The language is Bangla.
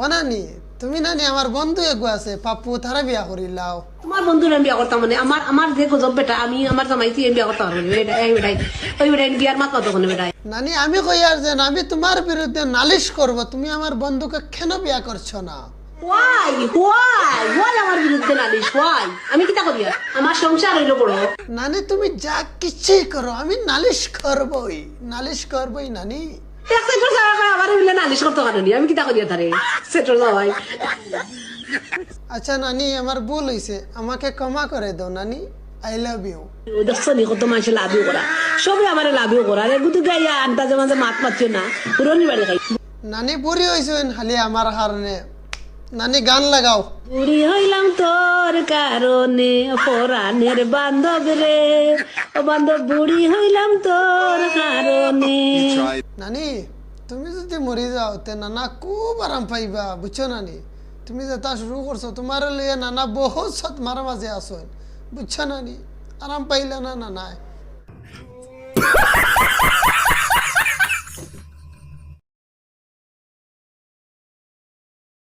ও নানি তুমি নানি আমার বন্ধু এগো আছে পাপ্পু তারা বিয়া করিলাও। তোমার বন্ধুর আমি বিয়া করতাম মানে আমার আমার যে গজব বেটা আমি আমার জামাইতি আমি বিয়া করতাম এই বেটাই ওই বেটাই বিয়ার মাত কত কোনে বেটাই নানি আমি কই আর যে আমি তোমার বিরুদ্ধে নালিশ করব, তুমি আমার বন্ধুকে কেন বিয়া করছো না? ওয়াই আমার বিরুদ্ধে নালিশ ওয়াই আমি কিতা করি আর? আমার সংসার হইল বড় নানি তুমি যা কিছুই করো আমি নালিশ করবই, নালিশ করবই নানি। এক সেক্টর যাওয়া আমার হইলে নালিশ করতে পারেনি আমি কিতা করি তারে সেক্টর যাওয়াই। আচ্ছা নানি আমার ভুল হইছে, আমাকে ক্ষমা করে দাও নানি, আই লাভ ইউ। ওই দেখছো নি কত মানুষ লাভিও করা সবই আমার লাভিও করা রে গুতু গাইয়া আন্তাজে মাঝে মাত পাচ্ছিও না পুরনি বাড়ি খাই নানি বুড়ি হইছেন খালি আমার কারণে, নানি গান লাগাও। বুড়ি হইলাম তোর কারণে পরাণের বান্ধব রে ও বান্ধব বুড়ি হইলাম তোর কারণে। নানি তুমি যদি মরি যাও তে নানা খুব আরাম পাইবা বুঝছো নানি। তুমি যেটা শুরু করছো তোমার লিয়ে নানা বহুত সৎ মারা মাঝে আসো বুঝছো নানি, আরাম পাইলা না নানায়।